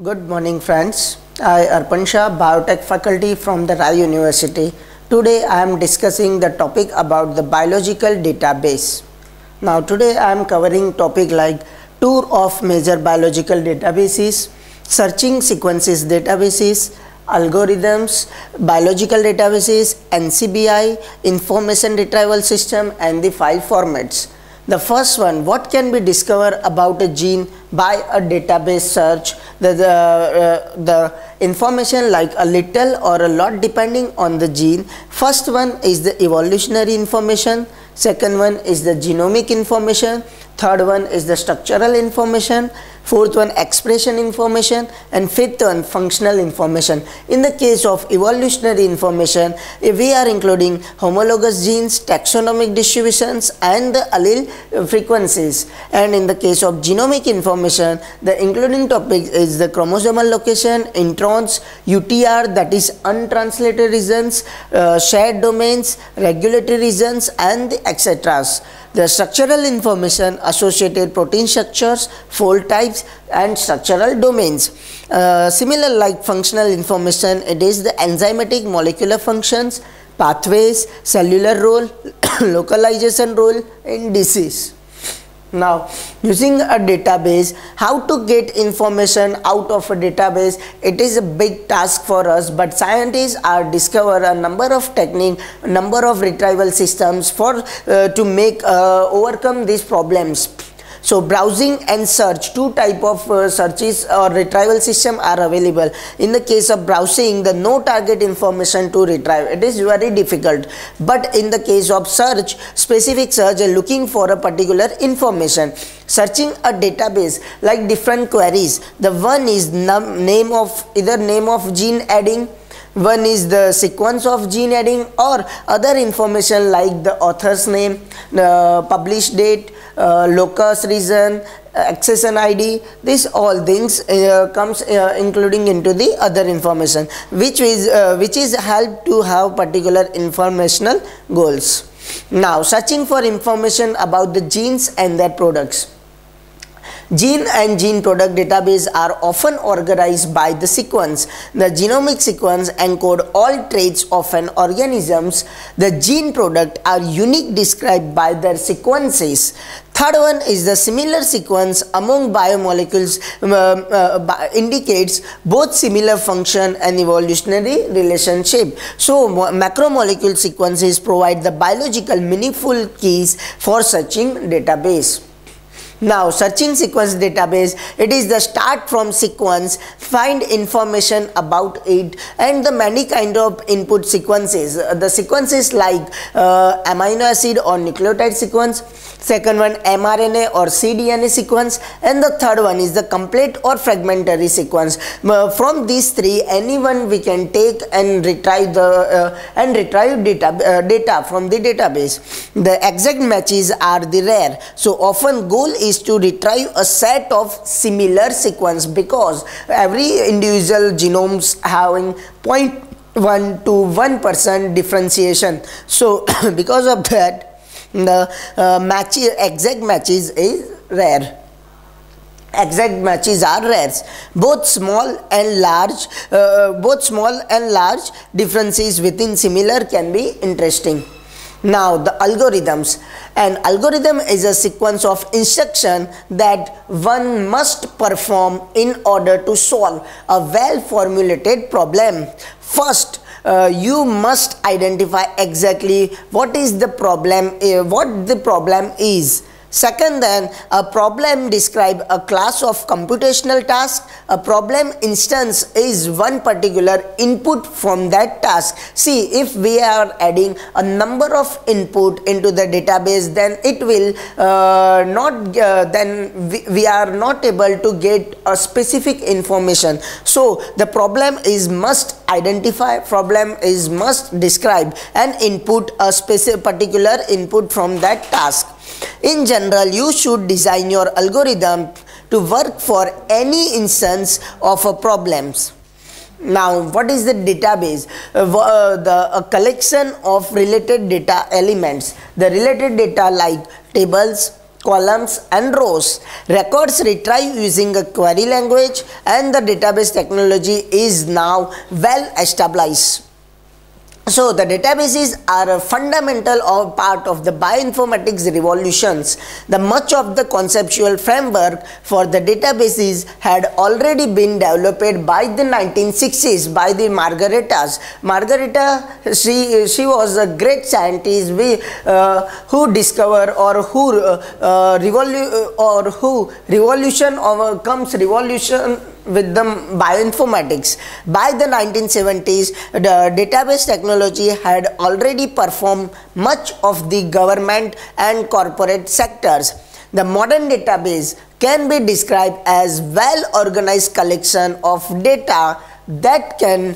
Good morning friends. I Arpan Shah, Biotech faculty from the Rai University. Today I am discussing the topic about the biological database. Now today I am covering topic like tour of major biological databases, searching sequences databases, algorithms, biological databases, NCBI, information retrieval system and the file formats. The first one, what can be discovered about a gene by a database search? The information like a little or a lot depending on the gene. First one is the evolutionary information, second one is the genomic information, third one is the structural information, fourth one expression information, and fifth one functional information. In the case of evolutionary information, we are including homologous genes, taxonomic distributions and the allele frequencies. And in the case of genomic information, the including topic is the chromosomal location, introns, UTR, that is untranslated regions, shared domains, regulatory regions and etc. The structural information, associated protein structures, fold types and structural domains. Similar like functional information, it is the enzymatic molecular functions, pathways, cellular role, localization role in disease. Now, using a database, how to get information out of a database, it is a big task for us, but scientists are discover a number of technique, number of retrieval systems for to make overcome these problems. So browsing and search, two type of searches or retrieval system are available. In the case of browsing, the no target information to retrieve, it is very difficult. But in the case of search, specific search, looking for a particular information. Searching a database like different queries. The one is name of gene adding, one is the sequence of gene adding, or other information like the author's name, the published date, locus region, accession ID. This all things comes including into the other information, which is help to have particular informational goals. Now searching for information about the genes and their products. Gene and gene product database are often organized by the sequence. The genomic sequence encode all traits of an organisms. The gene product are unique described by their sequences. Third one is the similar sequence among biomolecules indicates both similar function and evolutionary relationship. So macromolecule sequences provide the biological meaningful keys for searching database. Now searching sequence database, it is the start from sequence, find information about it and the many kind of input sequences. The sequences like amino acid or nucleotide sequence, second one mRNA or cDNA sequence, and the third one is the complete or fragmentary sequence. From these three, anyone we can take and retrieve the data from the database. The exact matches are the rare, so often goal is to retrieve a set of similar sequence because every individual genomes having 0.1 to 1% differentiation. So because of that, the exact matches is rare. Exact matches are rare. Both small and large differences within similar can be interesting. Now the algorithms. An algorithm is a sequence of instruction that one must perform in order to solve a well formulated problem. First, you must identify exactly what is the problem, what the problem is. Second, then a problem describe a class of computational task. A problem instance is one particular input from that task. See, if we are adding a number of input into the database, then it will we are not able to get a specific information. So the problem is must identify, problem is must describe and input a specific particular input from that task. In general, you should design your algorithm to work for any instance of a problems. Now, what is the database? A collection of related data elements. The related data like tables, columns and rows. Records retrieve using a query language, and the database technology is now well established. So the databases are a fundamental part of the bioinformatics revolutions. The much of the conceptual framework for the databases had already been developed by the 1960s by the Margaretas. Margareta, she was a great scientist who discovered or who revolution with the bioinformatics. By the 1970s, the database technology had already performed much of the government and corporate sectors. The modern database can be described as well-organized collection of data that can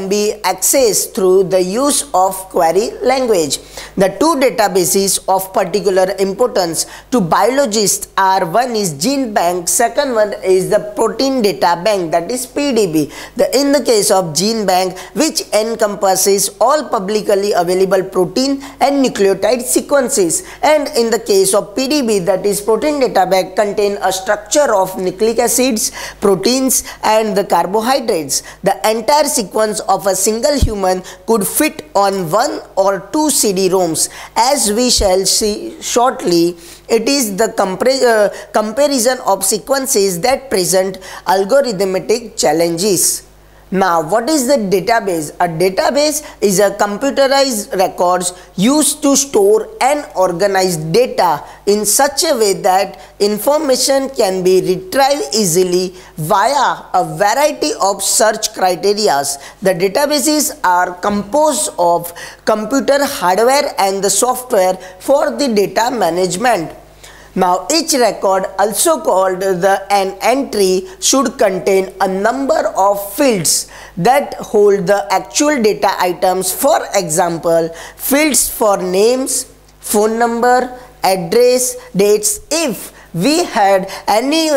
be accessed through the use of query language. The two databases of particular importance to biologists are, one is Gene Bank, second one is the Protein Data Bank, that is PDB. In the case of Gene Bank, which encompasses all publicly available protein and nucleotide sequences, and in the case of PDB, that is Protein Data Bank, contain a structure of nucleic acids, proteins and the carbohydrates. The entire sequence of a single human could fit on 1 or 2 CD-ROMs. As we shall see shortly, it is the comparison of sequences that present algorithmic challenges. Now, what is the database? A database is a computerized records used to store and organize data in such a way that information can be retrieved easily via a variety of search criteria. The databases are composed of computer hardware and the software for the data management. Now, each record, also called an entry, should contain a number of fields that hold the actual data items. For example, fields for names, phone number, address, dates. If we had any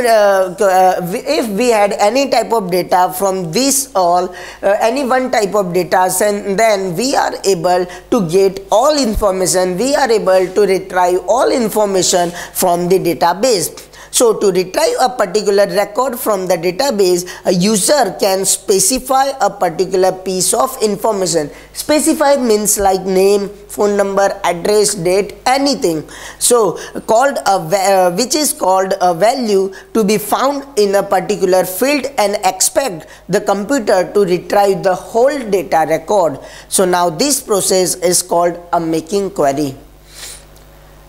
type of data from this any one type of data, and then we are able to get all information, we are able to retrieve all information from the database. So, to retrieve a particular record from the database, a user can specify a particular piece of information. Specify means like name, phone number, address, date, anything. So, which is called a value to be found in a particular field, and expect the computer to retrieve the whole data record. So, now this process is called a making query.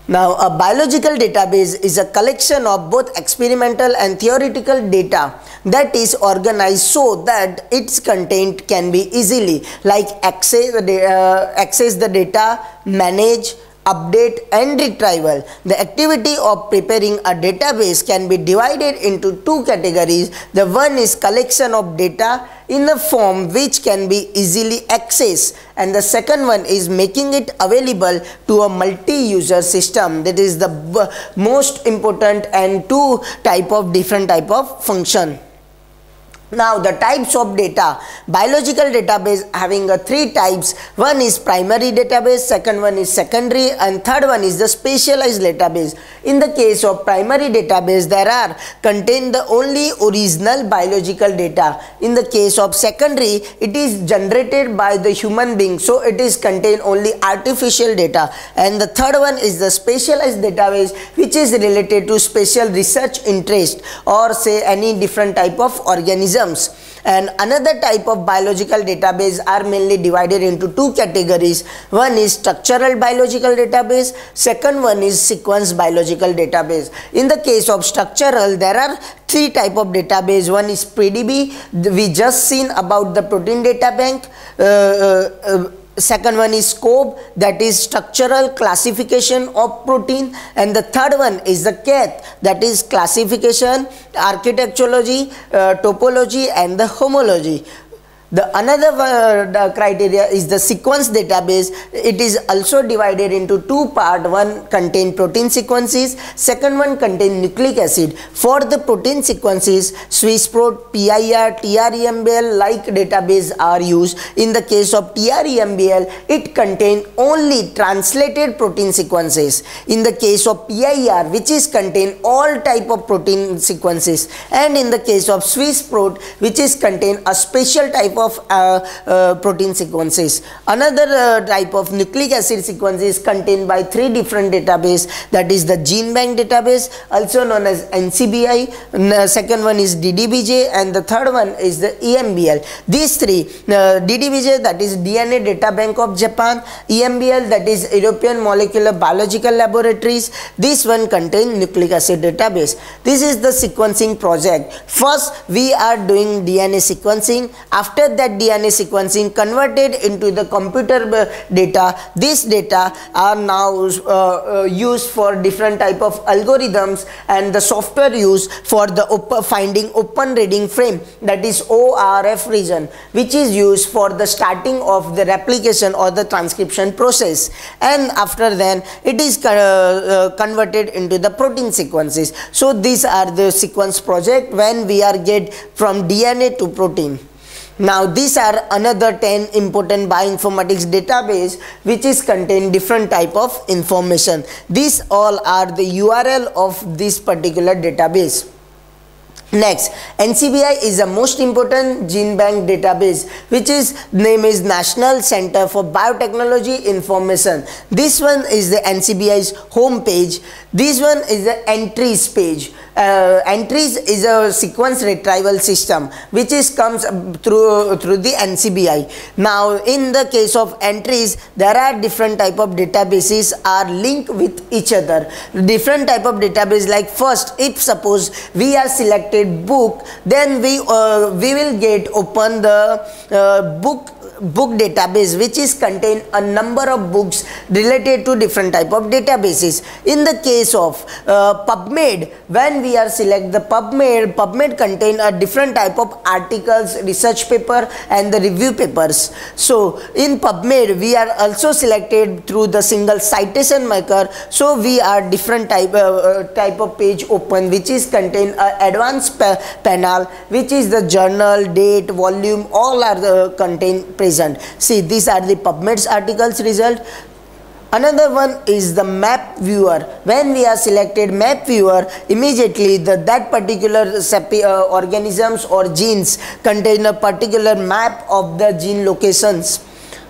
Now, a biological database is a collection of both experimental and theoretical data that is organized so that its content can be easily access the data, manage, update and retrieval. The activity of preparing a database can be divided into two categories. The one is collection of data in a form which can be easily accessed, and the second one is making it available to a multi-user system. That is the most important, and different type of function. Now, the types of data. Biological database having three types. One is primary database, second one is secondary, and third one is the specialized database. In the case of primary database, there contain the only original biological data. In the case of secondary, it is generated by the human being, so it is contain only artificial data. And the third one is the specialized database, which is related to special research interest or say any different type of organism. And another type of biological database are mainly divided into two categories. One is structural biological database, second one is sequence biological database. In the case of structural, there are three type of database. One is PDB, we just seen about the protein data bank. Second one is SCOPE, that is structural classification of protein, and the third one is the CATH, that is classification, architecturology, topology and the homology. The another the criteria is the sequence database. It is also divided into two parts. One contain protein sequences, second one contain nucleic acid. For the protein sequences, SwissProt, PIR, TREMBL like database are used. In the case of TREMBL, it contain only translated protein sequences. In the case of PIR, which is contain all type of protein sequences, and in the case of SwissProt, which is contain a special type of protein sequences. Another type of nucleic acid sequence is contained by three different databases, that is the GenBank database, also known as NCBI, second one is DDBJ, and the third one is the EMBL. These three, DDBJ, that is DNA Data Bank of Japan, EMBL, that is European Molecular Biological Laboratories. This one contains nucleic acid database. This is the sequencing project. First we are doing DNA sequencing. After that DNA sequencing converted into the computer data. This data are now used for different type of algorithms, and the software used for the finding open reading frame, that is ORF region, which is used for the starting of the replication or the transcription process, and after then it is converted into the protein sequences. So these are the sequence project when we are get from DNA to protein. Now these are another 10 important bioinformatics database which is contain different type of information. These all are the URL of this particular database. Next, NCBI is the most important GenBank database, which is name is National Center for Biotechnology Information. This one is the NCBI's home page. This one is the entries page. Entries is a sequence retrieval system which is comes through the NCBI. Now in the case of entries, there are different type of databases are linked with each other. Different type of database, like first, if suppose we are selected book, then we will get open the book database, which is contain a number of books related to different type of databases. In the case of PubMed, when we are select the PubMed contain a different type of articles, research paper and the review papers. So in PubMed we are also selected through the single citation marker. So we are different type of page open, which is contain a advanced panel, which is the journal, date, volume, all are the contain present. See, these are the PubMed's articles result. Another one is the map viewer. When we are selected map viewer, immediately that particular organisms or genes contain a particular map of the gene locations.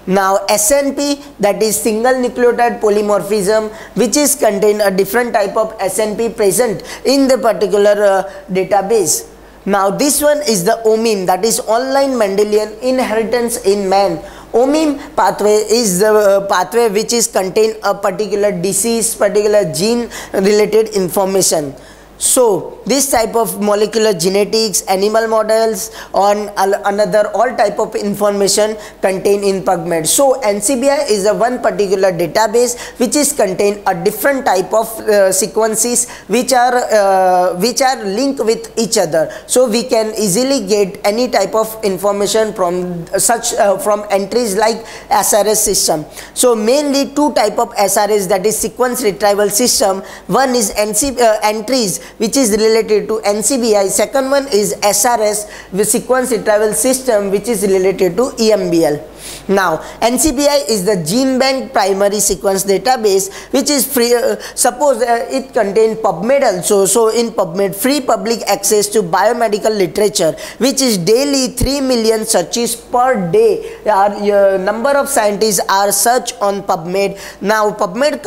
Now SNP, that is single nucleotide polymorphism, which is contain a different type of SNP present in the particular database. Now this one is the OMIM, that is online Mendelian inheritance in man. OMIM pathway is the pathway which is contain a particular disease, particular gene related information. So this type of molecular genetics, animal models, on another all type of information contained in PubMed. So NCBI is a one particular database which is contain a different type of sequences which are linked with each other. So we can easily get any type of information from such from entries like SRS system. So mainly two type of SRS, that is sequence retrieval system. One is entries, which is related to NCBI. Second one is SRS, the sequence retrieval system, which is related to EMBL. Now NCBI is the GenBank primary sequence database, which is free. Suppose it contains PubMed also. So in PubMed, free public access to biomedical literature, which is daily 3 million searches per day. Number of scientists are search on PubMed. Now PubMed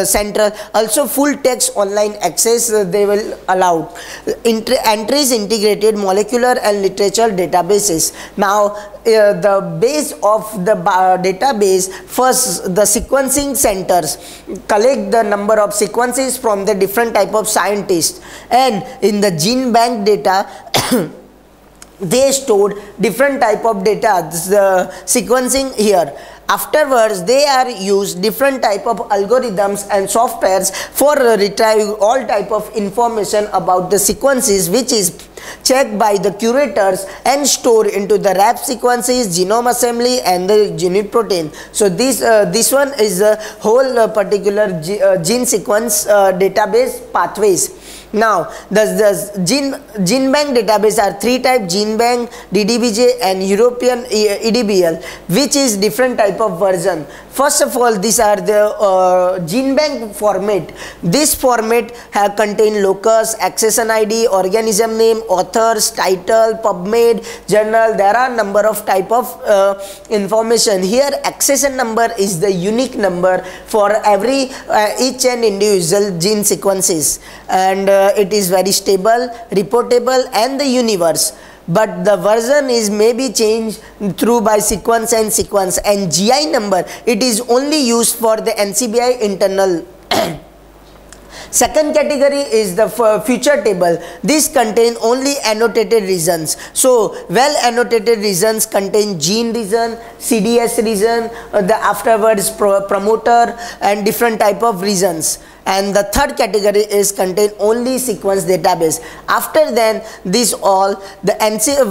Central also full text online access they will allow. Entries integrated molecular and literature databases. Now the base of the database, first the sequencing centers collect the number of sequences from the different type of scientists, and in the GenBank data they stored different type of data, the sequencing here. Afterwards, they are used different type of algorithms and softwares for retrieving all type of information about the sequences, which is checked by the curators and stored into the RAP sequences, genome assembly, and the unit protein. So this one is a whole particular gene sequence database pathways. Now the gene bank database are three types: gene bank, DDBJ, and European EDBL, which is different type of version. First of all, these are the gene bank format. This format contain locus, accession ID, organism name, authors, title, PubMed, journal. There are number of type of information. Here accession number is the unique number for every each and individual gene sequences, and it is very stable, reportable, and the universe. But the version is maybe changed through by sequence, and GI number, it is only used for the NCBI internal. Second category is the feature table. This contain only annotated regions. So well annotated regions contain gene region, CDS region, the afterwards promoter, and different type of regions. And the third category is contain only sequence database. After then, this all the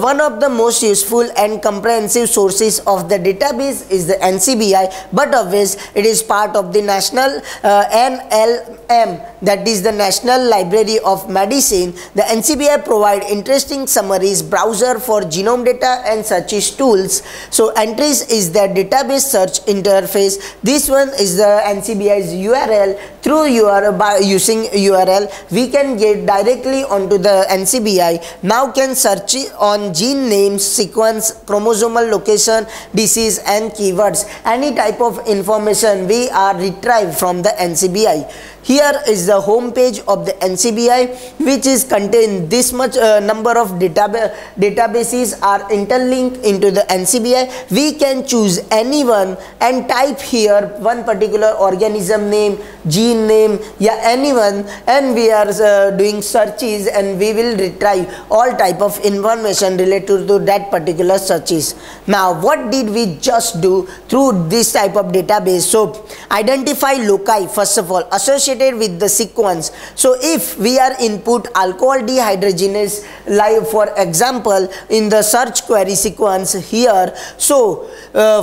one of the most useful and comprehensive sources of the database is the NCBI, but always it is part of the national NLM, that is the National Library of Medicine. The NCBI provide interesting summaries, browser for genome data, and search tools. So entries is the database search interface. This one is the NCBI's URL. Through by using URL, we can get directly onto the NCBI. Now can search on gene names, sequence, chromosomal location, disease, and keywords. Any type of information we are retrieved from the NCBI. Here is the home page of the NCBI, which is contain this much number of databases are interlinked into the NCBI. We can choose anyone and type here one particular organism name, gene name, yeah, anyone, and we are doing searches, and we will retrieve all type of information related to that particular searches. Now what did we just do through this type of database? So identify loci, first of all, associated with the sequence. So if we are input alcohol dehydrogenase, like for example in the search query sequence here, so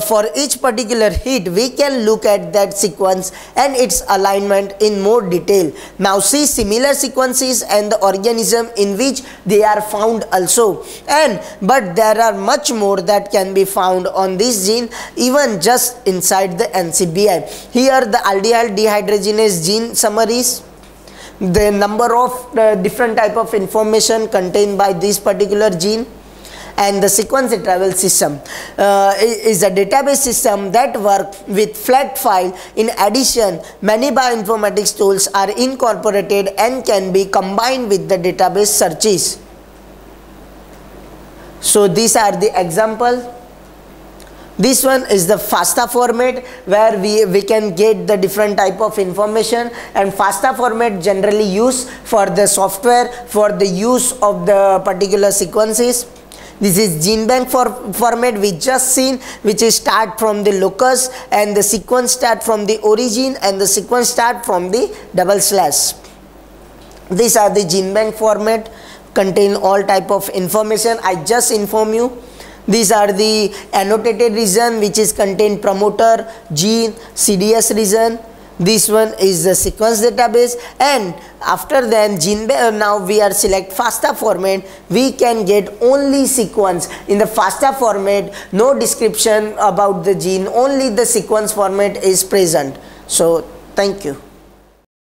for each particular hit we can look at that sequence and its alignment in more detail. Now see similar sequences and the organism in which they are found also, but there are much more that can be found on this gene even just inside the NCBI. Here the aldehyde dehydrogenase gene summaries, the number of different type of information contained by this particular gene, and the sequence retrieval system is a database system that works with flat file. In addition, many bioinformatics tools are incorporated and can be combined with the database searches. So these are the example. This one is the FASTA format, where we can get the different type of information, and FASTA format generally used for the software for the use of the particular sequences. This is gene bank format we just seen, which is start from the locus, and the sequence start from the origin, and the sequence start from the double slash. These are the gene bank format, contain all type of information I just inform you. These are the annotated region, which is contain promoter, gene, CDS region. This one is the sequence database, and after then gene now we are select FASTA format. We can get only sequence. In the FASTA format, no description about the gene, only the sequence format is present. So thank you.